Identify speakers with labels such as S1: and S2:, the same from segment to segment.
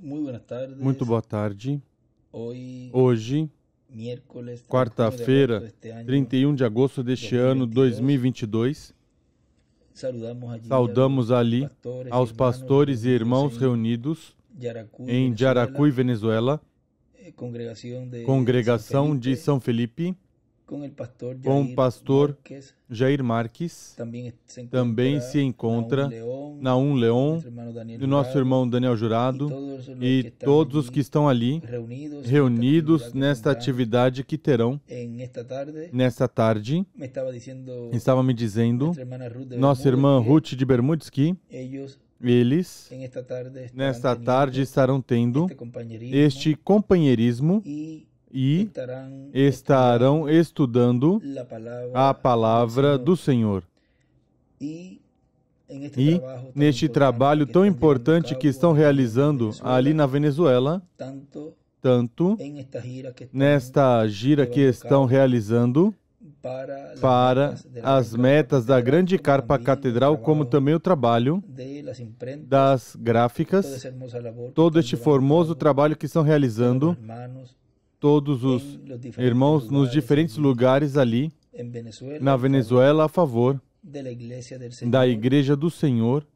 S1: Muito boa tarde. Hoje, quarta-feira, 31 de agosto deste ano 2022, saudamos ali aos pastores e irmãos reunidos em Yaracuy, Venezuela, congregação de São Felipe, com o pastor Jair Marques. Também se encontra Naum Leon, do nosso irmão Daniel Jurado, e todos os que estão ali reunidos nesta atividade que terão nesta tarde. Estava me dizendo nossa irmã Ruth de Bermudes que eles nesta tarde estarão tendo este companheirismo e estarão estudando a palavra do Senhor. E neste trabalho tão importante que estão realizando ali na Venezuela, tanto nesta gira que estão realizando para as metas da grande carpa catedral, como também o trabalho das gráficas, todo este formoso trabalho que estão realizando todos os irmãos nos diferentes lugares ali na Venezuela a favor da Igreja do Senhor,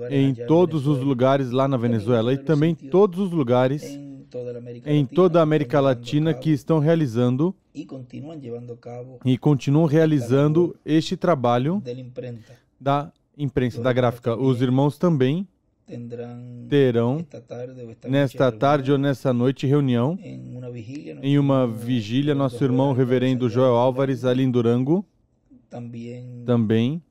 S1: em todos os lugares lá na Venezuela e também todos os lugares em toda a América Latina que estão realizando e continuam realizando este trabalho da imprensa, da gráfica. Os irmãos também terão nesta tarde ou nessa noite reunião em uma vigília, nosso irmão reverendo Joel Álvares ali em Durango, também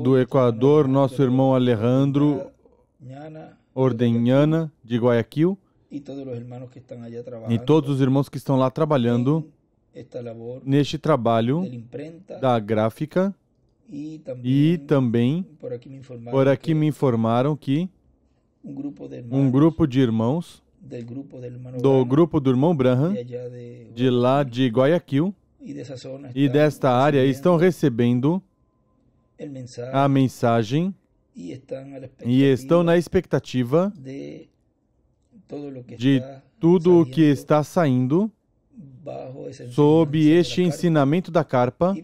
S1: do Equador, nosso irmão Alejandro Ordenhana de Guayaquil, e todos os irmãos que estão lá trabalhando neste trabalho da gráfica. E também, por aqui me informaram que um grupo de irmãos do grupo do irmão Branham, de lá de Guayaquil e desta área, estão recebendo a mensagem e estão na expectativa de tudo o que está saindo sob este ensinamento da carpa,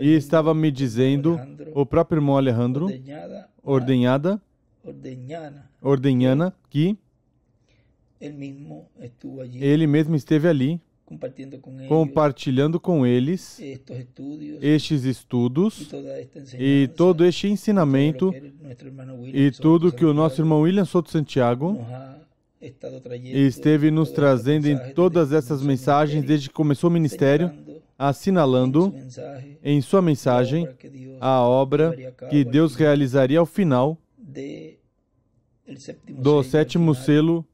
S1: e estava me dizendo o próprio irmão Alejandro Ordenhana que ele mesmo esteve ali compartilhando com eles estes estudos e todo este ensinamento e tudo que o nosso irmão William Soto Santiago esteve nos trazendo em todas essas mensagens desde que começou o ministério, assinalando em sua mensagem a obra que Deus realizaria ao final do sétimo selo,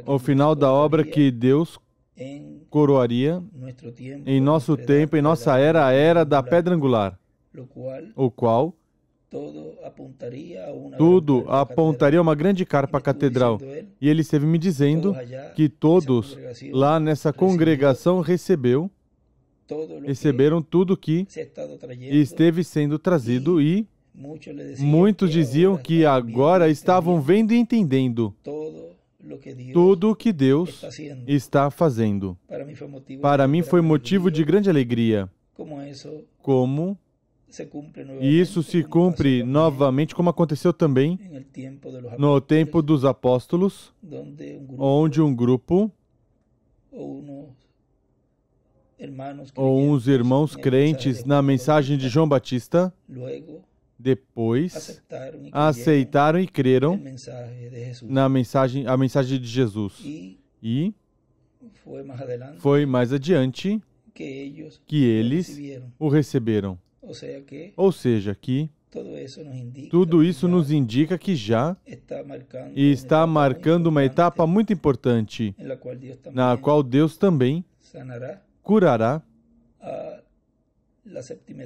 S1: ao final da obra que Deus coroaria em nosso tempo, em nossa era, a era da pedra angular, o qual tudo apontaria a uma grande carpa catedral. E ele esteve me dizendo que todos lá nessa congregação receberam tudo que esteve sendo trazido, e muitos diziam que agora estavam vendo e entendendo tudo o que Deus está fazendo. Para mim foi motivo de grande alegria. Como isso se cumpre novamente, como aconteceu também no tempo dos apóstolos, onde um grupo ou uns irmãos crentes na mensagem de João Batista depois aceitaram e creram na mensagem, a mensagem de Jesus. E foi mais adiante que eles o receberam. Ou seja, que tudo isso nos indica que já está marcando uma etapa muito importante, na qual Deus também curará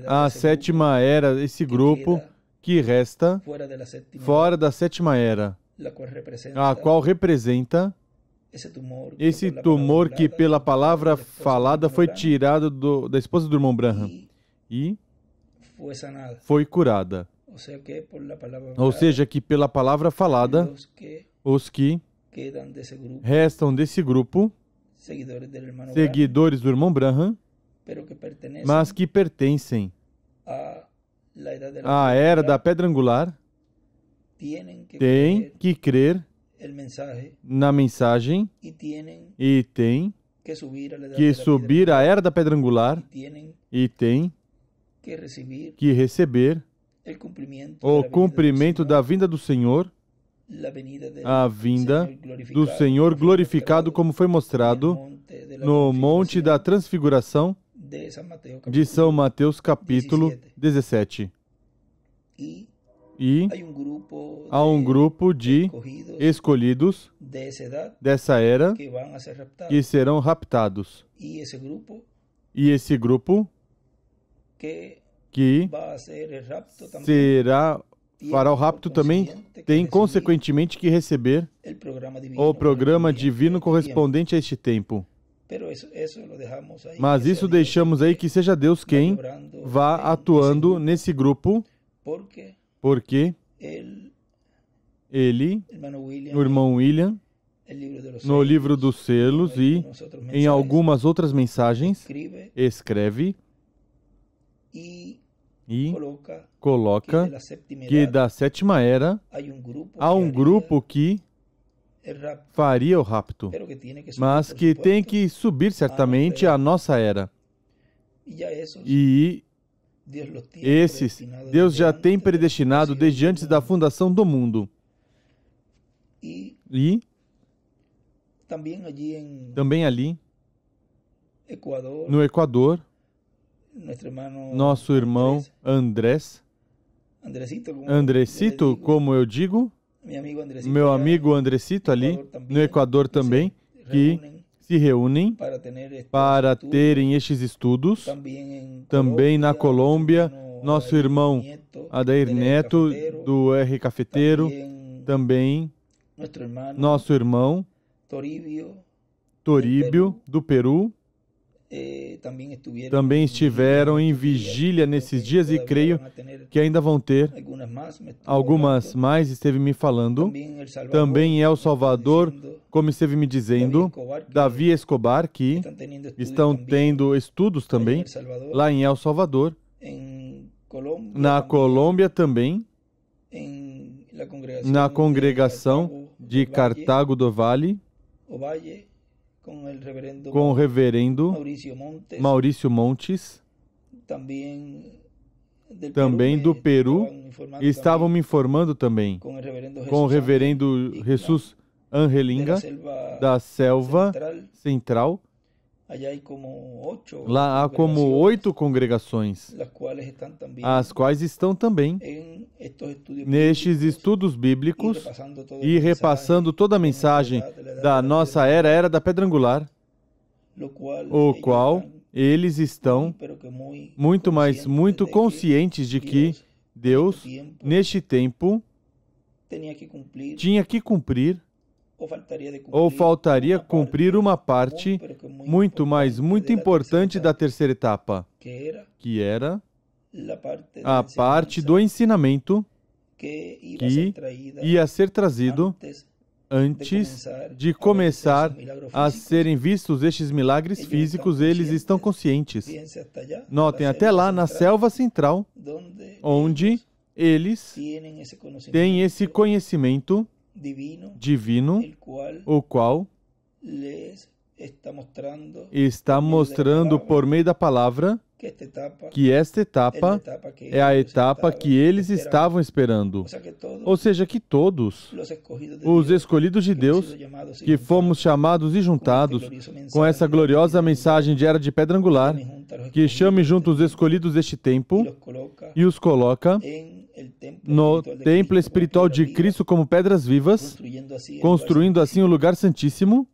S1: a sétima era, esse grupo que resta fora da sétima era, a qual representa esse tumor que pela palavra falada foi tirado da esposa do irmão Branham e foi curada. Ou seja, que pela palavra falada, os que restam desse grupo, seguidores do irmão Branham, mas que pertencem à era da pedra angular, têm que crer na mensagem e têm que subir à era da pedra angular e têm que receber o cumprimento da vinda do Senhor, a vinda do Senhor glorificado, como foi mostrado no Monte da Transfiguração de São Mateus, capítulo 17. E há um grupo de escolhidos dessa era que serão raptados. E esse grupo que fará o rapto também tem, consequentemente, que receber o programa divino correspondente a este tempo. Mas isso deixamos aí que seja Deus quem vá atuando nesse grupo, porque ele, o irmão William, no livro dos selos e em algumas outras mensagens, escreve e coloca que da sétima era há um grupo que faria o rapto, mas que tem que subir certamente à nossa era. E esses Deus já tem predestinado desde antes da fundação do mundo. E também ali, no Equador, nosso irmão Andresito, como eu digo, meu amigo Andresito ali, no Equador também, que se reúnem para terem estes estudos. Também na Colômbia, nosso irmão Adair Neto, do R Cafeteiro, também nosso irmão Toribio, do Peru, também estiveram em vigília nesses dias e creio que ainda vão ter algumas mais, esteve me falando. Também em El Salvador, como esteve me dizendo, Davi Escobar, que estão tendo estudos também lá em El Salvador. Na Colômbia também, na congregação de Cartago do Vale, com o reverendo Maurício Montes, também do Peru, estavam me informando também, com o reverendo Jesus Angelinga, da Selva Central. Lá há como 8 congregações, as quais estão também nestes estudos bíblicos e repassando toda a mensagem da nossa era da pedra angular, o qual eles estão muito conscientes de que Deus, neste tempo, tinha que cumprir ou faltaria cumprir uma parte muito importante da terceira etapa, que era a parte do ensinamento que ia ser trazido antes de começar a serem vistos estes milagres físicos. Eles estão conscientes. Notem, até lá na selva central, onde eles têm esse conhecimento divino, o qual está mostrando por meio da palavra que esta etapa é a etapa que eles estavam esperando. Ou seja, que todos os escolhidos de Deus, que fomos chamados e juntados com essa gloriosa mensagem de era de pedra angular, que chame junto os escolhidos deste tempo e os coloca no templo espiritual de Cristo como pedras vivas, construindo assim o lugar santíssimo.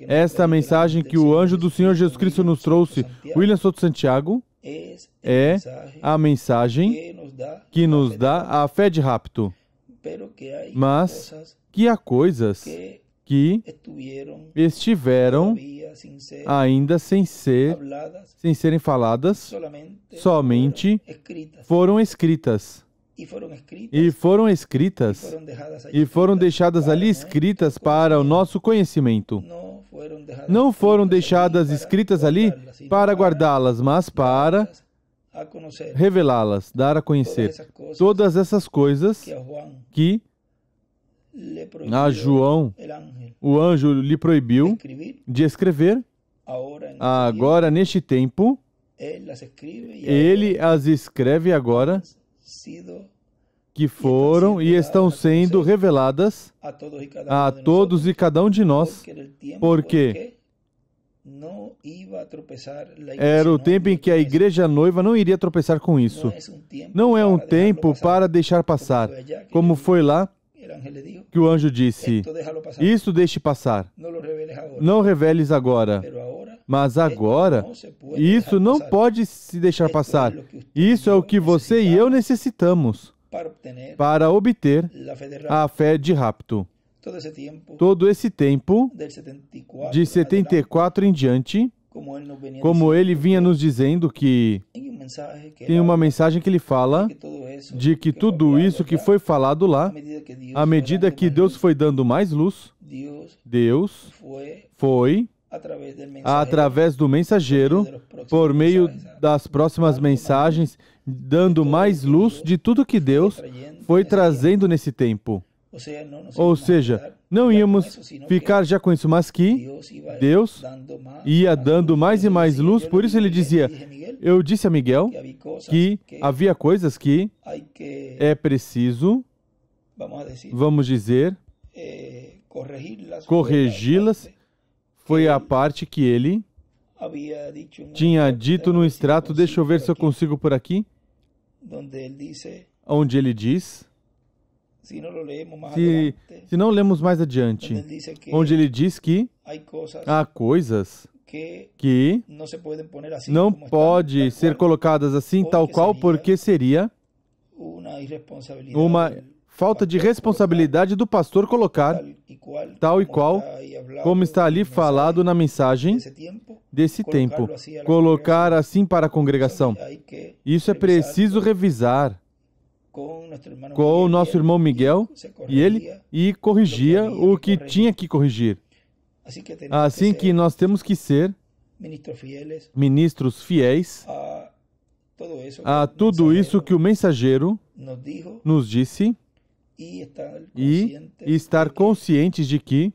S1: Esta mensagem que o anjo do Senhor Jesus Cristo nos trouxe, William Souto Santiago, é a mensagem que nos dá a fé de rapto. Mas que há coisas que estiveram ainda sem serem faladas, somente foram escritas. e foram escritas, e foram deixadas ali escritas para o nosso conhecimento. Não foram deixadas escritas ali para guardá-las, mas para revelá-las, dar a conhecer. Todas essas coisas que a João, o anjo, lhe proibiu de escrever, agora, neste tempo, ele as escreve agora, que foram e estão sendo reveladas a todos e cada um de nós, porque era o tempo em que a igreja noiva não iria tropeçar com isso. Não é um tempo para deixar passar, como foi lá que o anjo disse: "Isto deixe passar, não reveles agora." Mas agora, isso não pode se deixar passar. Isso é o que você e eu necessitamos para obter a fé de rapto. Todo esse tempo, de 74 em diante, como ele vinha nos dizendo que tem uma mensagem que ele fala de que tudo isso que foi falado lá, à medida que Deus foi dando mais luz, Deus foi, através do mensageiro, por meio das próximas mensagens, dando mais luz de tudo que Deus foi trazendo nesse tempo. Ou seja, não íamos ficar já com isso, mas que Deus ia dando mais e mais luz. Por isso ele dizia: eu disse a Miguel que havia coisas que é preciso, vamos dizer, corrigi-las. Foi a parte que ele tinha dito no extrato. Deixa eu ver se eu consigo por aqui, onde ele diz, se não lemos mais adiante, onde ele diz que há coisas que não podem ser colocadas assim, tal qual, porque seria uma falta de responsabilidade do pastor colocar tal e qual, como está ali falado na mensagem desse tempo, colocar assim para a congregação. Isso é preciso revisar com o nosso irmão Miguel, e corrigia o que tinha que corrigir. Assim que nós temos que ser ministros fiéis a tudo isso que o mensageiro nos disse, e estar conscientes de que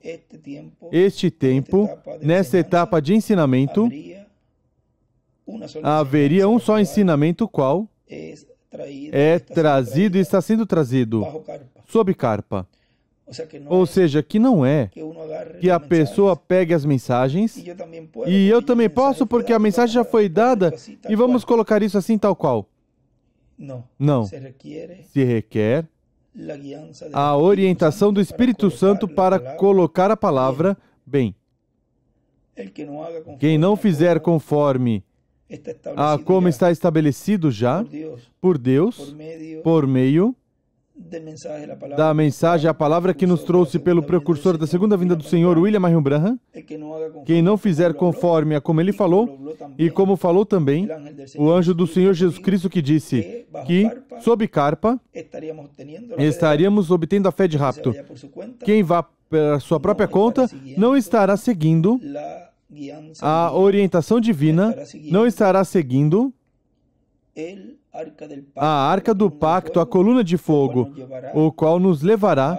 S1: este tempo, nessa etapa de ensinamento, haveria um só ensinamento, qual é trazido e está sendo trazido sob carpa. Ou seja, que não é que a pessoa pegue as mensagens, e eu também posso porque a mensagem já foi dada, e vamos colocar isso assim tal qual. Não. Se requer a orientação do Espírito Santo para colocar a palavra bem. Quem não fizer conforme a como está estabelecido já por Deus, por meio da mensagem, a palavra que nos trouxe pelo precursor da segunda vinda do Senhor, William Marion Branham, quem não fizer conforme a como ele falou, e como falou também o anjo do Senhor Jesus Cristo, que disse que, sob carpa, estaríamos obtendo a fé de rapto. Quem vá pela sua própria conta não estará seguindo a orientação divina, não estará seguindo a arca do pacto, a coluna de fogo, o qual nos levará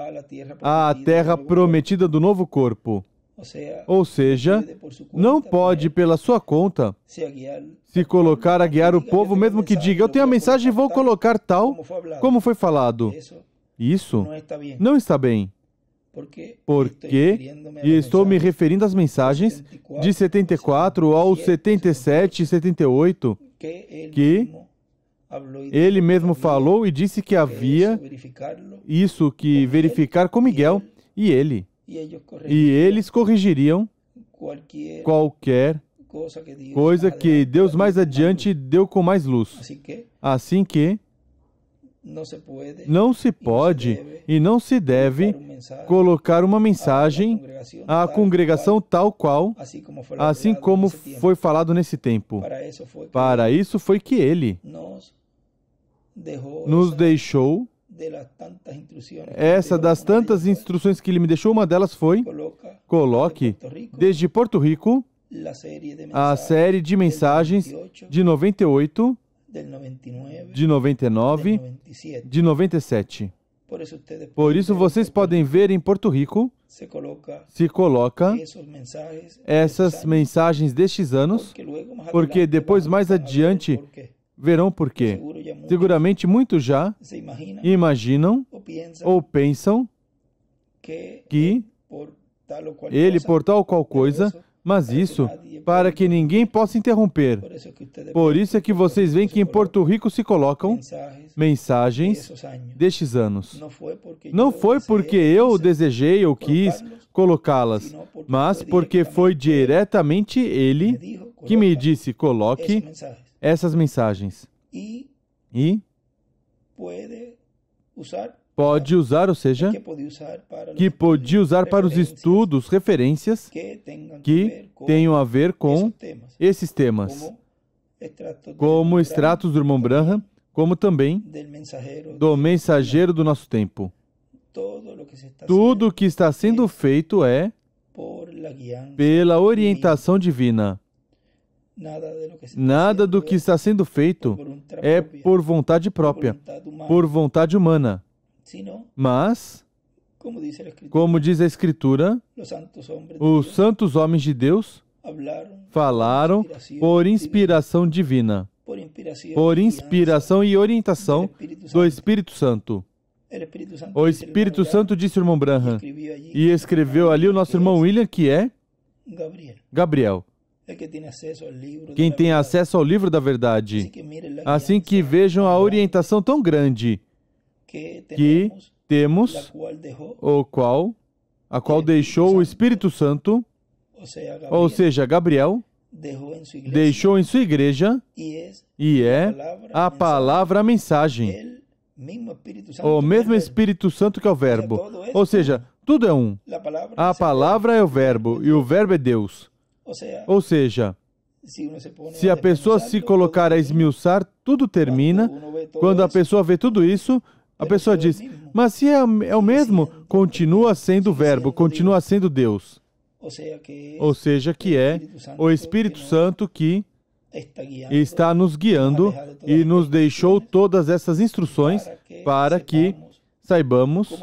S1: à terra prometida do novo corpo. Ou seja, não pode pela sua conta se colocar a guiar o povo, mesmo que diga: eu tenho a mensagem e vou colocar tal como foi falado. Isso não está bem. Porque estou me referindo às mensagens de 74 ao 77 e 78, que ele mesmo falou e disse que havia isso que verificar com Miguel e ele. E eles corrigiriam qualquer coisa que Deus mais adiante deu com mais luz. Assim que não se pode e não se deve colocar uma mensagem à congregação tal qual, assim como foi falado nesse tempo. Para isso foi que ele nos deixou, das tantas instruções que ele me deixou, uma delas foi: coloque desde Porto Rico a série de mensagens de 98, de 99, de 97. Por isso vocês podem ver em Porto Rico, se coloca essas mensagens destes anos, porque depois, mais adiante, verão por quê. Seguramente muitos já imaginam ou pensam que ele por tal ou qual coisa, mas isso para que ninguém possa interromper. Por isso é que vocês veem que em Porto Rico se colocam mensagens destes anos. Não foi porque eu desejei ou quis colocá-las, mas porque foi diretamente ele que me disse: coloque essas mensagens. E pode usar, ou seja, que podia usar para os estudos, referências que tenham a ver com esses temas, como extratos do irmão Branham, como também do mensageiro do nosso tempo. Tudo o que está sendo feito é pela orientação divina. Nada do que está sendo feito é por vontade própria, por vontade humana. Mas, como diz a Escritura, os santos homens de Deus falaram por inspiração divina, por inspiração e orientação do Espírito Santo. O Espírito Santo disse o irmão Branham, e escreveu ali o nosso irmão William, que é Gabriel. Quem tem acesso ao livro da verdade. Assim que vejam a orientação tão grande que temos, a qual deixou o Espírito Santo, ou seja, Gabriel, deixou em sua igreja, e é a palavra, a mensagem. O mesmo Espírito Santo que é o verbo. Ou seja, tudo é um. A palavra é o verbo, e o verbo é Deus. Ou seja, se a pessoa se colocar a esmiuçar, tudo termina. Quando a pessoa vê tudo isso, a pessoa diz: mas se é o mesmo, continua sendo o verbo, continua sendo Deus. Ou seja, que é o Espírito Santo que está nos guiando e nos deixou todas essas instruções para que saibamos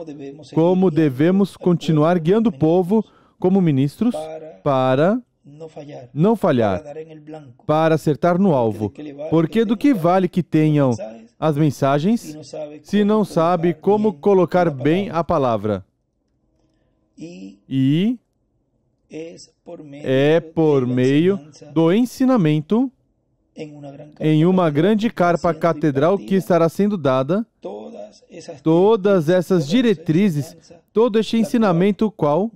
S1: como devemos continuar guiando o povo como ministros para não falhar, para acertar no alvo. Porque do que vale que tenham as mensagens se não sabe como colocar bem a palavra? E é por meio do ensinamento em uma grande carpa catedral que estará sendo dada todas essas diretrizes, todo este ensinamento, qual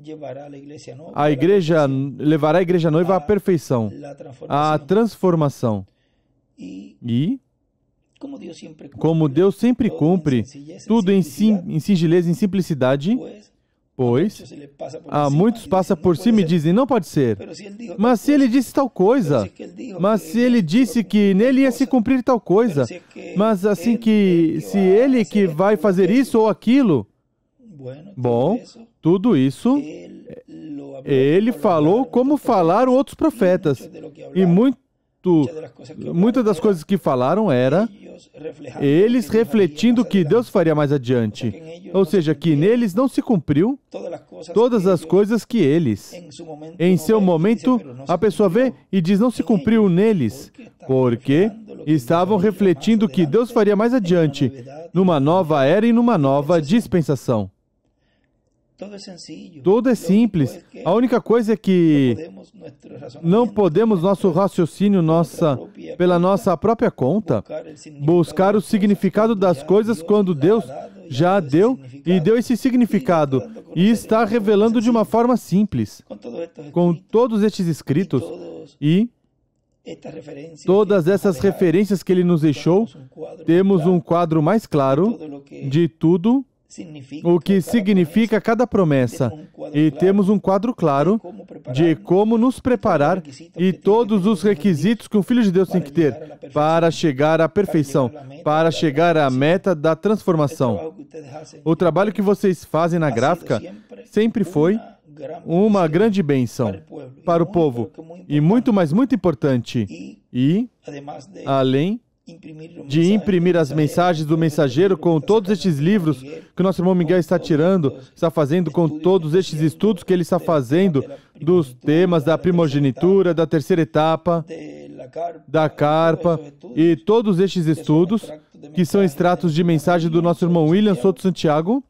S1: a igreja levará a igreja noiva à perfeição, à transformação. E, como Deus sempre cumpre tudo em singeleza, em simplicidade, pois a muitos passa por cima e dizem: não pode ser. Mas se ele disse tal coisa, mas se ele disse que nele ia se cumprir tal coisa, mas assim que, se ele que vai fazer isso ou aquilo, bom, tudo isso ele falou como falaram outros profetas. E muitas das coisas que falaram era eles refletindo que Deus faria mais adiante. Ou seja, que neles não se cumpriu todas as coisas que eles, em seu momento, a pessoa vê e diz: não se cumpriu neles, porque estavam refletindo que Deus faria mais adiante, numa nova era e numa nova dispensação. Tudo é simples. A única coisa é que não podemos, nosso raciocínio, pela nossa própria conta, buscar o significado das coisas quando Deus já deu e deu esse significado e está revelando de uma forma simples. Com todos estes escritos e todas essas referências que Ele nos deixou, temos um quadro mais claro de tudo o que significa cada promessa. E temos um quadro claro de como nos preparar e todos os requisitos que um filho de Deus tem que ter para chegar à perfeição, para chegar à meta da transformação. O trabalho que vocês fazem na gráfica sempre foi uma grande bênção para o povo e muito importante. E, além de imprimir as mensagens do mensageiro com todos estes livros que o nosso irmão Miguel está fazendo com todos estes estudos que ele está fazendo dos temas da primogenitura, da terceira etapa, da carpa e todos estes estudos que são extratos de mensagem do nosso irmão William Soto Santiago,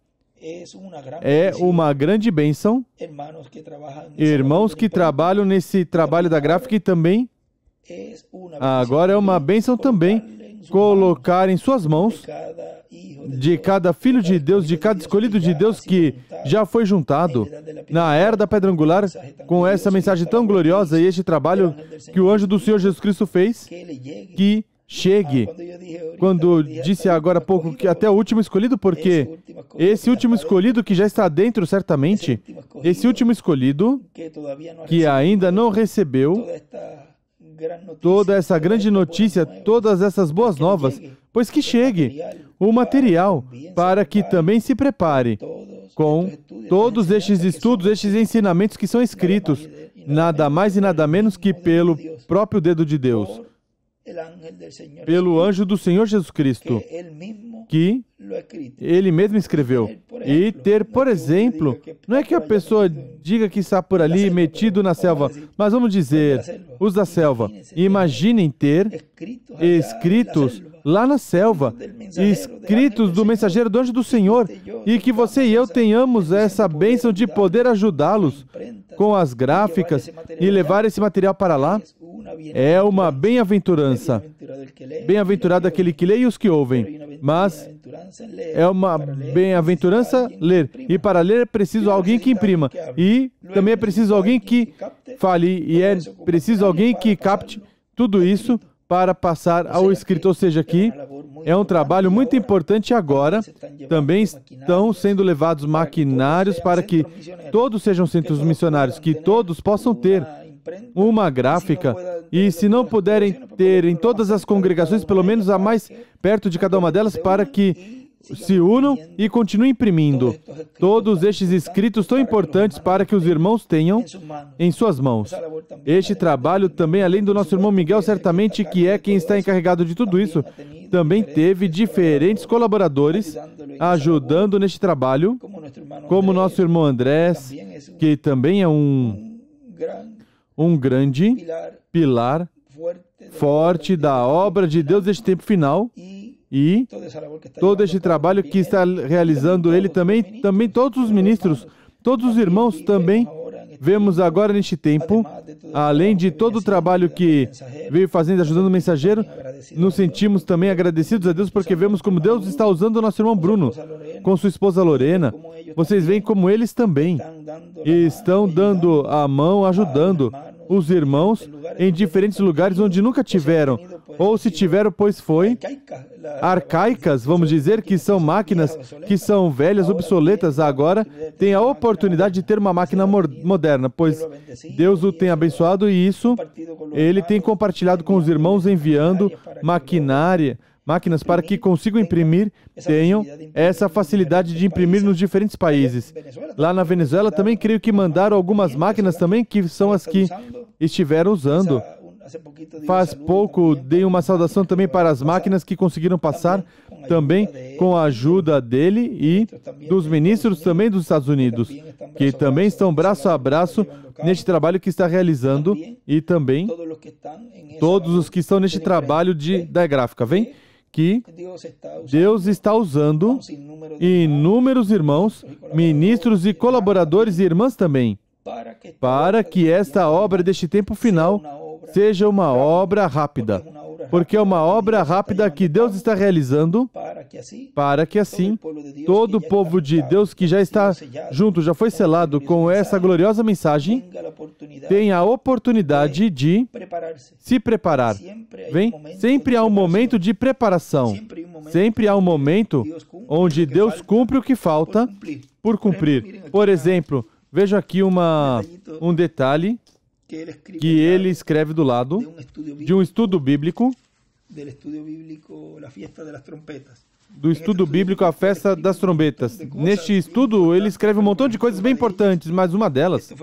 S1: é uma grande bênção. Irmãos que trabalham nesse trabalho da gráfica e também agora é uma bênção também colocar em suas mãos de cada filho de Deus, de cada escolhido de Deus que já foi juntado na era da pedra angular com essa mensagem tão gloriosa e este trabalho que o anjo do Senhor Jesus Cristo fez, que chegue. Quando disse agora há pouco que até o último escolhido, porque esse último escolhido que já está dentro certamente, esse último escolhido que ainda não recebeu toda essa grande notícia, todas essas boas novas, pois que chegue o material para que também se prepare com todos estes estudos, estes ensinamentos que são escritos, nada mais e nada menos que pelo próprio dedo de Deus, pelo anjo do Senhor Jesus Cristo, que ele mesmo escreveu. E ter, por exemplo, não é que a pessoa diga que está por ali metido na selva, mas vamos dizer, os da selva. Imaginem ter escritos lá na selva, escritos do mensageiro do anjo do Senhor, e que você e eu tenhamos essa bênção de poder ajudá-los com as gráficas e levar esse material para lá. É uma bem-aventurança. Bem-aventurado aquele que lê e os que ouvem. Mas é uma bem-aventurança ler. E para ler é preciso alguém que imprima. E também é preciso alguém que fale. E é preciso alguém que capte tudo isso para passar ao escrito. Ou seja, aqui é um trabalho muito importante agora. Também estão sendo levados maquinários para que todos sejam centros missionários, que todos possam ter uma gráfica, e se não puderem ter em todas as congregações, pelo menos a mais perto de cada uma delas, para que se unam e continuem imprimindo todos estes escritos tão importantes para que os irmãos tenham em suas mãos. Este trabalho também, além do nosso irmão Miguel, certamente que é quem está encarregado de tudo isso, também teve diferentes colaboradores ajudando neste trabalho, como nosso irmão Andrés, que também é um grande pilar forte da obra de Deus deste tempo final, e todo este trabalho que está realizando ele também todos os ministros, todos os irmãos também vemos agora neste tempo, além de todo o trabalho que veio fazendo, ajudando o mensageiro, nos sentimos também agradecidos a Deus porque vemos como Deus está usando o nosso irmão Bruno com sua esposa Lorena. Vocês veem como eles também estão dando a mão, ajudando os irmãos em diferentes lugares onde nunca tiveram, ou se tiveram, pois foi arcaicas, vamos dizer, que são máquinas que são velhas, obsoletas, agora tem a oportunidade de ter uma máquina moderna, pois Deus o tem abençoado e isso ele tem compartilhado com os irmãos, enviando máquinas para que consigam imprimir, tenham essa facilidade de imprimir nos diferentes países. Lá na Venezuela também creio que mandaram algumas máquinas também, que são as que estiveram usando. Faz pouco dei uma saudação também para as máquinas que conseguiram passar, também com a ajuda dele e dos ministros também dos Estados Unidos, que também estão braço a braço neste trabalho que está realizando, e também todos os que estão neste trabalho da gráfica. Vem que Deus está usando inúmeros irmãos, ministros e colaboradores e irmãs também, para que esta obra deste tempo final seja uma obra rápida, porque é uma obra rápida que Deus está realizando para que assim todo o povo de Deus que já está junto, já foi selado com essa gloriosa mensagem, tenha a oportunidade de se preparar. Vem, sempre há um momento de preparação, sempre há um momento onde Deus cumpre o que falta por cumprir. Por exemplo, Veja aqui um detalhe que ele escreve do lado de um estudo bíblico, do estudo bíblico A Festa das Trombetas. Neste estudo, ele escreve um montão de coisas bem importantes, mas uma delas,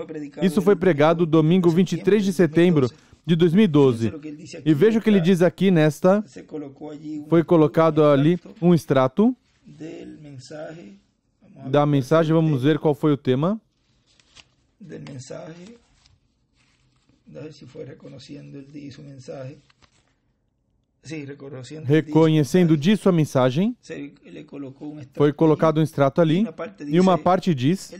S1: isso foi pregado domingo 23 de setembro de 2012. E veja o que ele diz aqui nesta, foi colocado ali um extrato da mensagem, vamos ver qual foi o tema. Reconhecendo disso a mensagem, foi colocado um extrato ali, e uma parte diz,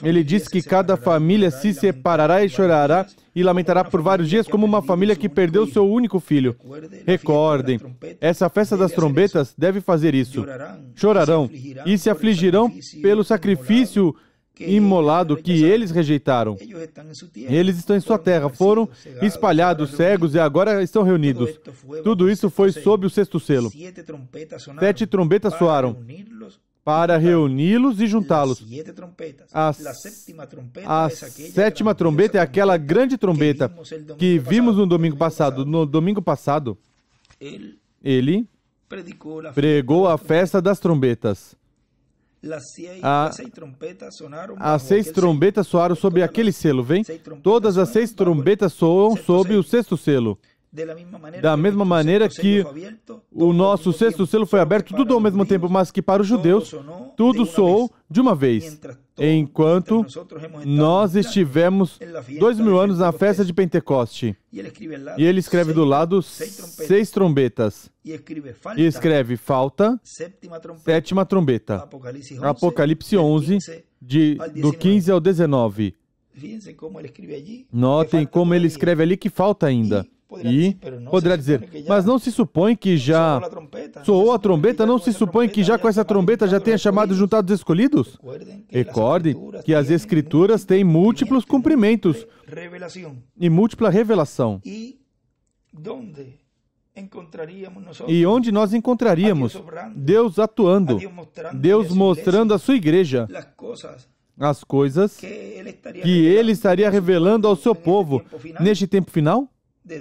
S1: ele diz que cada família se separará e chorará e lamentará por vários dias como uma família que perdeu seu único filho. Recordem, essa festa das trombetas deve fazer isso. Chorarão e se afligirão pelo sacrifício imolado que eles rejeitaram. Eles estão em sua terra, foram espalhados, cegos, e agora estão reunidos. Tudo isso foi sob o sexto selo. 7 trombetas soaram para reuni-los e juntá-los. A sétima trombeta é aquela grande trombeta que vimos no domingo passado. No domingo passado, ele pregou a festa das trombetas. As 6 trombetas soaram sob aquele selo, vem? Todas as 6 trombetas soam sob o sexto selo. Da mesma maneira que o nosso sexto selo foi aberto tudo ao mesmo tempo, mas que para os judeus tudo soou de uma vez. Enquanto nós estivemos 2000 anos na festa de Pentecoste. E ele escreve do lado 6 trombetas. E escreve falta, sétima trombeta. Apocalipse 11, do 15 ao 19. Notem como ele escreve ali que falta ainda. E poderá dizer, mas não se supõe que já soou a trombeta? Não se supõe que já com essa trombeta já tenha chamado e juntado os escolhidos? Recorde que as Escrituras têm múltiplos cumprimentos e múltipla revelação. E onde nós encontraríamos Deus atuando, Deus mostrando à sua igreja as coisas que Ele estaria revelando ao seu povo neste tempo final? De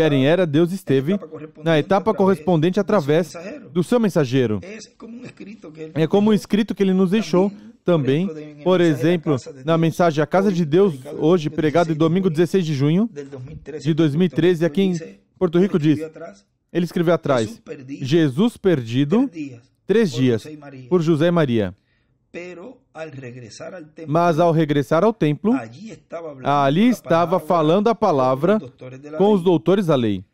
S1: era em era, Deus esteve na etapa correspondente através do seu mensageiro. É como um escrito que Ele nos deixou também, por exemplo, na mensagem A Casa de Deus, hoje pregado em domingo 16 de junho de 2013, aqui em Porto Rico diz, ele escreveu atrás, Jesus perdido 3 dias por José e Maria. Mas ao regressar ao templo, ali estava falando a palavra com os doutores da lei.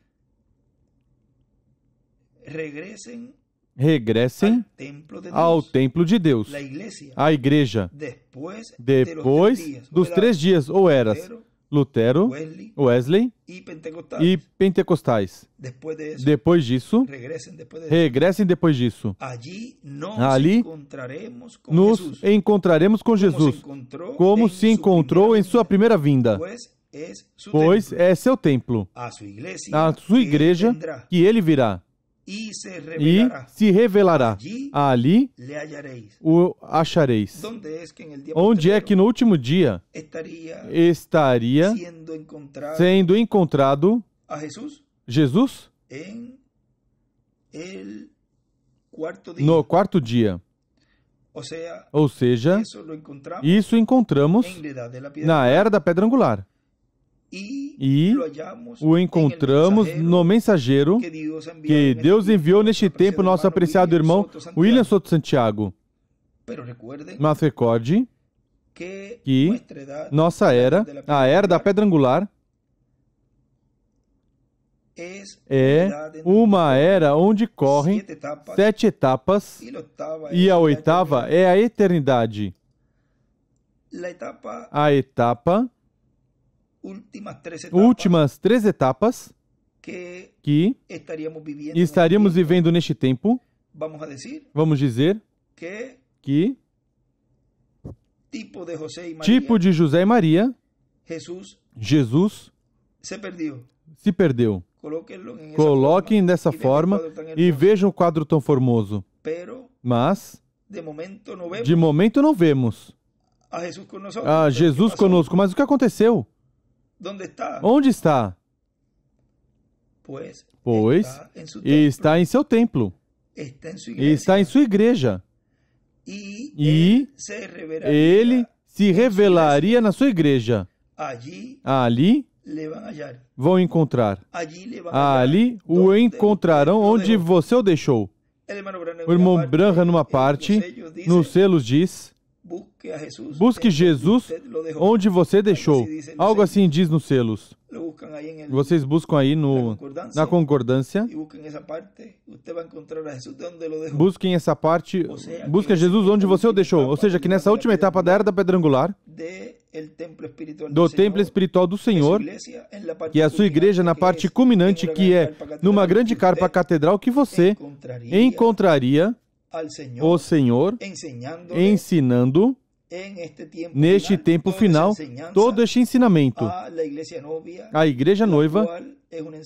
S1: Regressem ao templo de Deus, a igreja, depois dos 3 dias, ou eras Lutero, Wesley e Pentecostais. Depois disso, regressem depois disso. Ali nos encontraremos com Jesus, como se encontrou em sua primeira vinda, pois é seu templo, a sua igreja, que ele virá. E se revelará. Ali o achareis. Onde é que no último dia estaria sendo encontrado Jesus? No quarto dia. Ou seja, isso encontramos na Era da Pedra Angular. E o encontramos no mensageiro que Deus enviou neste tempo, nosso apreciado irmão William Soto Santiago. Mas recorde que nossa era, a Era da Pedra Angular, é uma era onde correm 7 etapas e a 8ª é a eternidade. A etapa últimas 3 etapas que estaríamos vivendo neste tempo, vamos dizer que tipo de José e Maria, Jesus se perdeu. Coloquem dessa forma e vejam o quadro tão formoso. Mas, de momento não vemos a Jesus conosco. Mas o que aconteceu? Onde está? Pois está em seu templo. Está em sua igreja. E ele se revelaria na sua igreja. Ali vão encontrar. Ali o encontrarão onde você o deixou. O irmão Branham, numa parte, nos selos diz: busque Jesus onde você deixou. Algo assim diz nos selos. Vocês buscam aí na concordância. Busquem essa parte. Busque Jesus onde você o deixou. Ou seja, que nessa última etapa da Era da Pedra Angular, do templo espiritual do Senhor, que é a sua igreja na parte culminante, que é numa grande carpa catedral, que você encontraria o Senhor ensinando neste tempo final todo este ensinamento. A igreja noiva,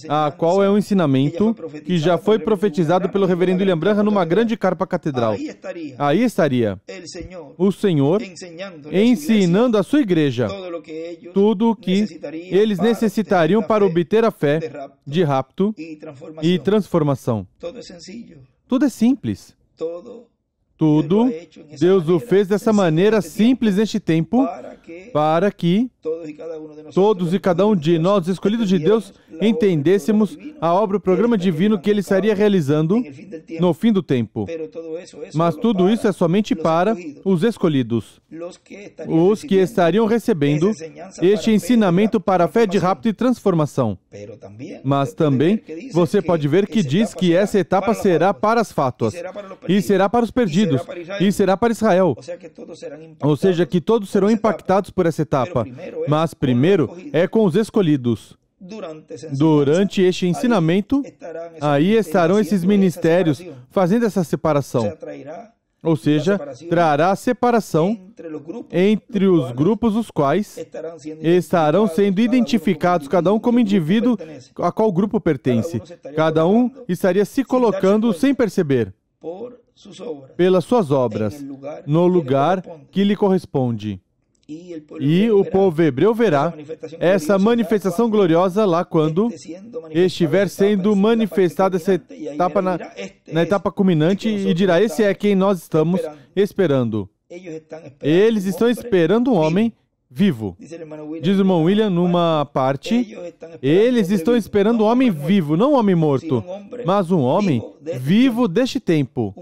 S1: a qual é um ensinamento que já foi profetizado pelo reverendo William Branham numa grande carpa catedral. Aí estaria o Senhor ensinando à sua igreja tudo o que eles necessitariam para obter a fé de rapto e transformação. Tudo é simples. Tudo, Deus o fez dessa maneira simples neste tempo, para que todos e cada um de nós, escolhidos de Deus, entendêssemos a obra, o programa divino que Ele estaria realizando no fim do tempo. Mas tudo isso é somente para os escolhidos, os que estariam recebendo este ensinamento para a fé de rapto e transformação. Mas também você pode ver que diz que essa etapa será para as fátuas, e será para os perdidos, e será para Israel. Ou seja, que todos serão impactados por essa etapa. Mas primeiro é com os escolhidos. Durante este ensinamento, aí estarão esses ministérios fazendo essa separação. Ou seja, trará separação entre os grupos, os quais estarão sendo identificados, cada um como indivíduo a qual grupo pertence. Cada um estaria se colocando sem perceber, pelas suas obras, no lugar que lhe corresponde. E o povo hebreu verá essa manifestação gloriosa lá quando estiver sendo manifestada essa etapa na etapa culminante, e dirá: esse é quem nós estamos esperando. Eles estão esperando um homem vivo. Diz o irmão William numa parte: eles estão esperando um homem vivo, não um homem morto, mas um homem vivo deste tempo.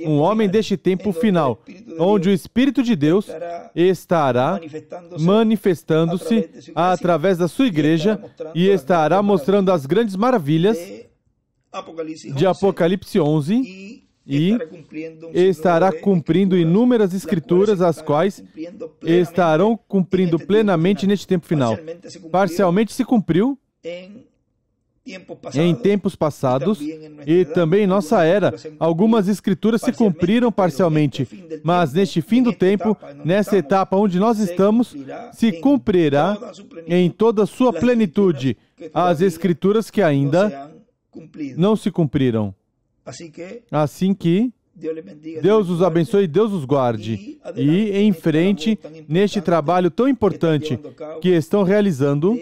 S1: Um homem deste tempo final, onde o Espírito de Deus estará manifestando-se através da sua igreja e estará mostrando as grandes maravilhas de Apocalipse 11 e estará cumprindo inúmeras escrituras, as quais estarão cumprindo plenamente neste tempo final. Parcialmente se cumpriu em tempos passados e também em nossa era. Algumas escrituras se cumpriram parcialmente, mas neste fim do tempo, nessa etapa onde nós estamos, se cumprirá em toda a sua plenitude as escrituras que ainda não se cumpriram. Assim que Deus os abençoe e Deus os guarde. E em frente, neste trabalho tão importante que estão realizando,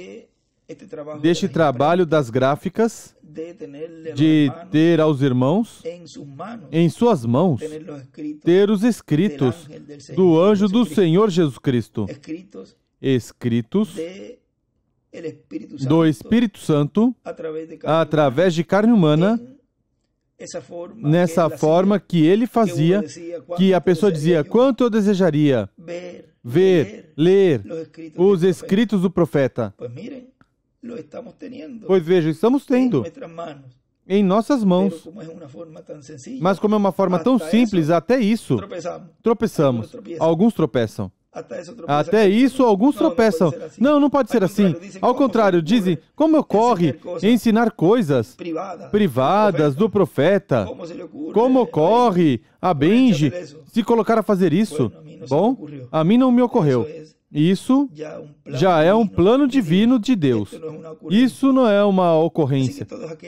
S1: deste trabalho das gráficas, de ter aos irmãos em suas mãos, ter os escritos do anjo do Senhor Jesus Cristo, escritos do Espírito Santo, através de carne humana, nessa forma que ele fazia, que a pessoa dizia: quanto eu desejaria ver, ler os escritos do profeta. Pois veja, estamos tendo em nossas mãos. Mas como é uma forma tão simples, até isso tropeçamos. Alguns tropeçam. Até isso, alguns tropeçam. Não pode ser assim. Ao contrário, dizem: como ocorre ensinar coisas privadas do profeta? Como ocorre a Benji se colocar a fazer isso? Bom, a mim não me ocorreu. Isso já é um plano divino de Deus. Isso não é uma ocorrência.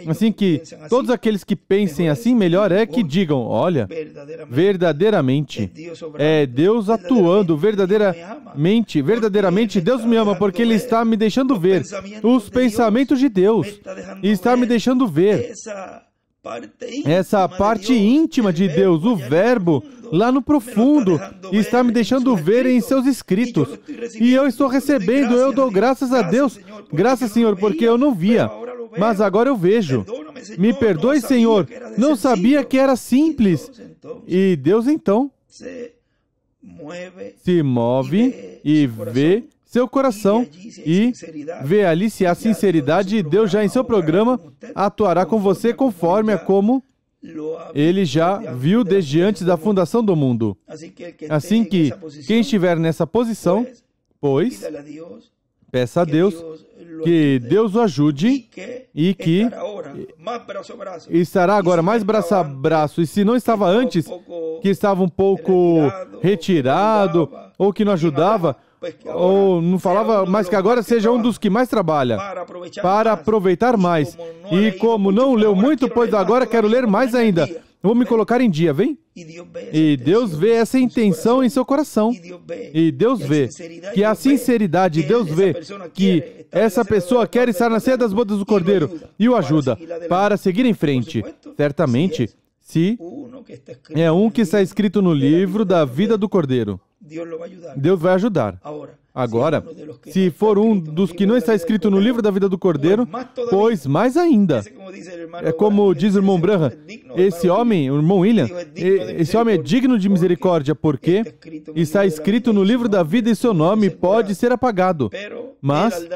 S1: Assim que todos aqueles que pensem assim, melhor é que digam, olha, verdadeiramente, é Deus atuando, verdadeiramente Deus me ama, porque Ele está me deixando ver os pensamentos de Deus. E está me deixando ver essa parte íntima de Deus, o verbo, lá no profundo, e está me deixando ver em seus escritos. E eu estou recebendo, eu dou graças a Deus. Graças, Senhor, porque eu não via, mas agora eu vejo. Me perdoe, Senhor, não sabia que era simples. E Deus, então, se move e vê seu coração e vê ali se há sinceridade. Deus já em seu programa atuará com você conforme a como Ele já viu desde antes da fundação do mundo. Assim que quem estiver nessa posição, pois, peça a Deus que Deus o ajude e que estará agora mais braço a braço. E se não estava antes, que estava um pouco retirado ou que não ajudava, ou não falava, mas que agora seja um dos que mais trabalha, para aproveitar mais. E como não leu muito, pois agora quero ler mais ainda. Vou me colocar em dia, vem? E Deus vê essa intenção em seu coração. E Deus vê que a sinceridade, Deus vê que essa pessoa quer estar na ceia das bodas do Cordeiro e o ajuda para seguir em frente. Certamente, se é um que está escrito no livro da vida do Cordeiro, Deus vai ajudar. Agora, se for um dos que não está escrito no livro da vida do Cordeiro, pois mais ainda. É como diz o irmão Branham, esse homem, o irmão William, esse homem é digno de misericórdia, porque está escrito no livro da vida e seu nome pode ser apagado. Mas,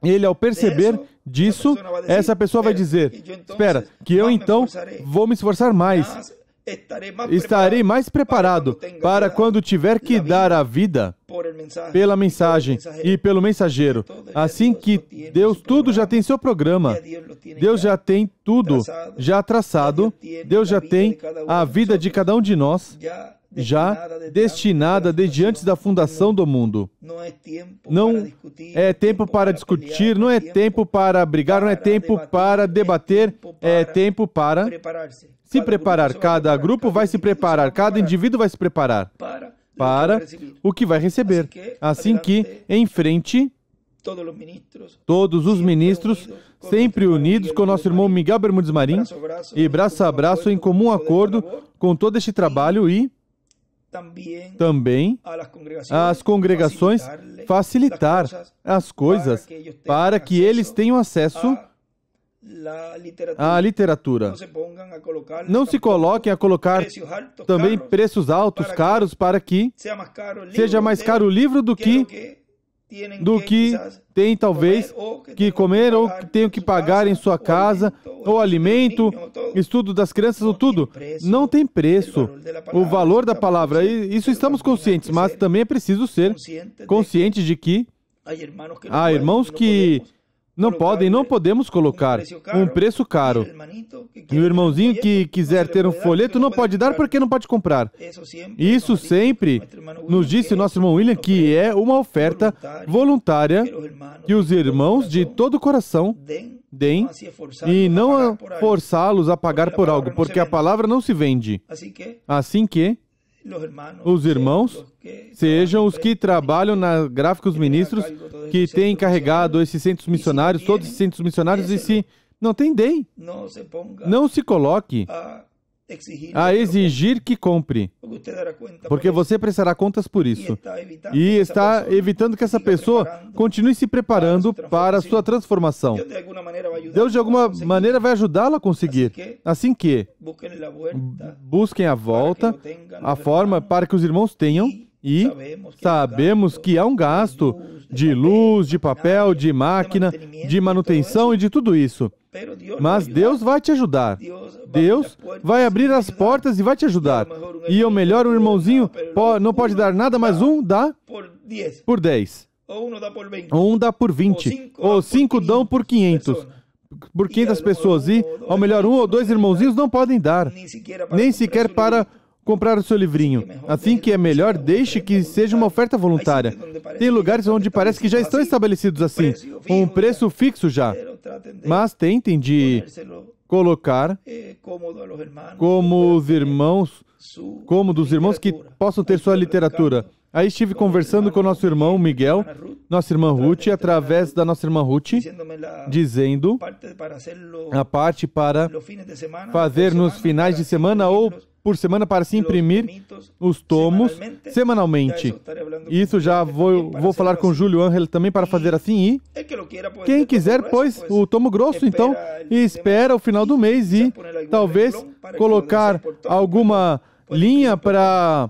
S1: ele ao perceber disso, essa pessoa vai dizer, espera, que eu então vou me esforçar mais. Estarei mais preparado para quando tiver que dar a vida pela mensagem e pelo mensageiro. Assim que Deus tudo já tem seu programa. Deus já tem tudo já traçado. Deus já tem a vida de cada um de nós já destinada desde antes da fundação do mundo. Não é tempo para discutir, não é tempo para brigar, não é tempo para debater, é tempo para se preparar. Cada grupo vai se preparar, cada indivíduo vai se preparar para o que vai receber. Assim que, em frente, todos os ministros, sempre unidos com nosso irmão Miguel Bermudes Marim, e braço a braço, em comum acordo com todo este trabalho, e também as congregações facilitar as coisas para que eles tenham acesso à literatura. Não se coloquem a colocar também preços altos, caros, para que seja mais caro o livro do que tem talvez que comer ou que tenham que pagar em sua casa, ou alimento, estudo das crianças, ou tudo. Não tem preço. O valor da palavra, isso estamos conscientes, mas também é preciso ser conscientes de que há irmãos que não podemos colocar um preço caro. E o irmãozinho que quiser ter um folheto não pode dar porque não pode comprar. Isso sempre nos disse o nosso irmão William, que é uma oferta voluntária que os irmãos de todo o coração deem e não forçá-los a pagar por algo, porque a palavra não se vende. Assim que os irmãos sejam os que trabalham na Gráficos Ministros, que têm encarregado esses centros missionários, todos esses centros missionários, e se não tem, deem. Não se coloque a exigir que compre, porque você prestará contas por isso. E está evitando que essa pessoa continue se preparando para a sua transformação. Deus, de alguma maneira, vai ajudá-la a conseguir. Assim que busquem a volta, a forma para que os irmãos tenham, e sabemos que há um gasto de luz, de papel, de máquina, de manutenção e de tudo isso. Mas Deus vai te ajudar. Deus vai abrir as portas e vai te ajudar. E o melhor, o irmãozinho não pode dar nada, mas um dá por 10. Ou um dá por 20. Ou 5 dão por 500. Por 500 pessoas. E, ao melhor, 1 ou 2 irmãozinhos não podem dar. Nem sequer para comprar o seu livrinho. Assim que é melhor, deixe que seja uma oferta voluntária. Tem lugares onde parece que já estão estabelecidos assim, com um preço fixo já. Mas tentem de colocar como dos irmãos que possam ter sua literatura. Aí estive conversando com nosso irmão Miguel, nossa irmã Ruth, através da nossa irmã Ruth, dizendo a parte para fazer nos finais de semana ou por semana para se imprimir os tomos semanalmente. Isso já vou falar com o Júlio Ángel também para fazer assim. E quem quiser, pois, o tomo grosso, então, e espera o final do mês e talvez colocar alguma linha para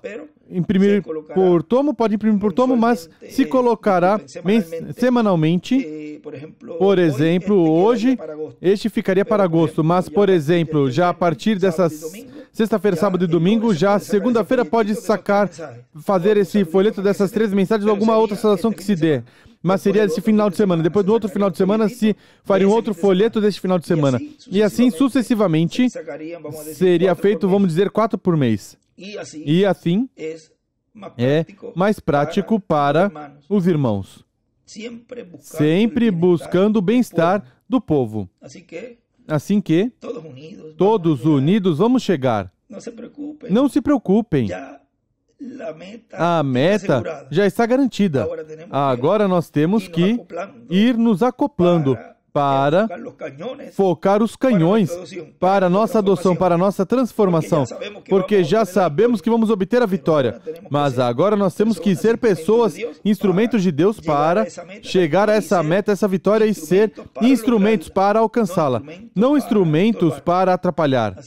S1: imprimir por tomo, pode imprimir por tomo, mas se colocará semanalmente. Por exemplo, hoje, este ficaria para agosto, mas, por exemplo, já a partir dessas sexta-feira, sábado e domingo, já segunda-feira pode fazer esse folheto dessas 3 mensagens ou alguma outra saudação que se dê. Mas seria esse final de semana. Depois do outro final de semana, se faria um outro folheto desse final de semana. E assim, sucessivamente, seria feito, vamos dizer, 4 por mês. E assim, é mais prático para os irmãos. Sempre buscando o bem-estar do povo. Assim que, todos unidos, vamos chegar. Não se preocupem. A meta já está garantida. Agora nós temos que ir nos acoplando para focar os canhões para a nossa adoção, para a nossa transformação, porque já sabemos que vamos obter a vitória, mas agora nós temos que ser pessoas, instrumentos de Deus para chegar a essa meta, essa vitória e ser instrumentos para alcançá-la, não instrumentos para atrapalhar.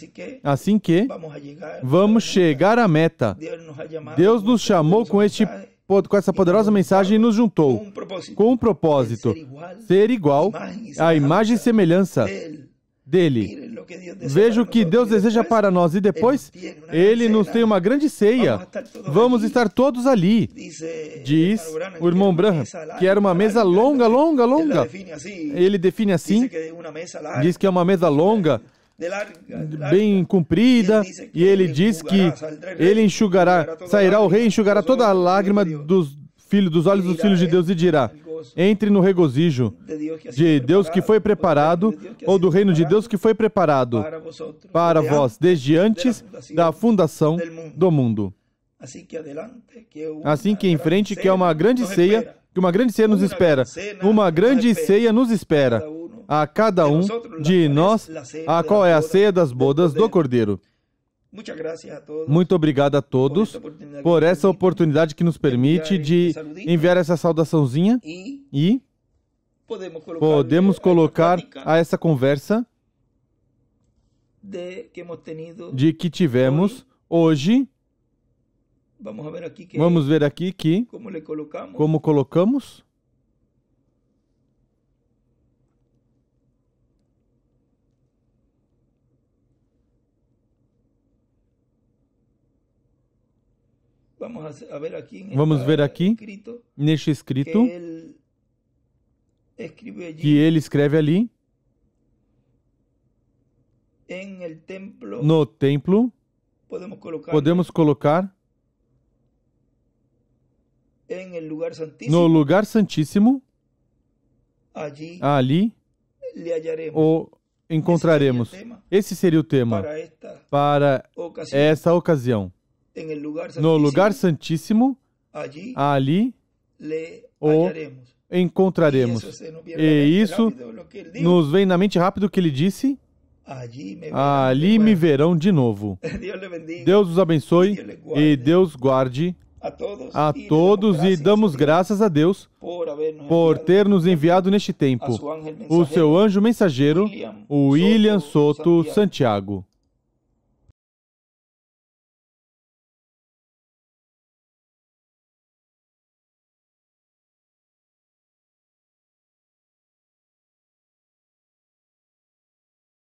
S1: Assim que vamos chegar à meta. Deus nos chamou com essa poderosa mensagem e nos juntou com um propósito, ser igual à imagem e semelhança dele. Veja o que Deus deseja para nós e depois Ele nos tem uma grande ceia. Vamos estar todos ali. Diz o irmão Branham que era uma mesa longa. Ele define assim, diz que é uma mesa longa, bem comprida, e ele diz que ele sairá o rei, enxugará toda a lágrima dos olhos dos filhos de Deus e dirá: entre no regozijo de Deus que foi preparado, ou do reino de Deus que foi preparado para vós desde antes da fundação do mundo. Assim que em frente, que é uma grande ceia, que uma grande ceia nos espera. Uma grande ceia nos espera a cada um de nós, a qual é a ceia das bodas do Cordeiro. Muito obrigado a todos por essa oportunidade que nos permite de enviar essa saudaçãozinha e podemos colocar a essa conversa de que tivemos hoje. Vamos ver aqui que como colocamos. Vamos ver aqui, neste escrito, que ele escreve ali, no templo, podemos colocar no lugar santíssimo, ali o encontraremos. Esse seria o tema para essa ocasião. No lugar santíssimo, ali o encontraremos. E isso nos vem na mente rápido o que ele disse: ali me verão de novo. Deus os abençoe e Deus guarde a todos, e damos graças a Deus por ter nos enviado neste tempo o seu anjo mensageiro, o William Soto Santiago.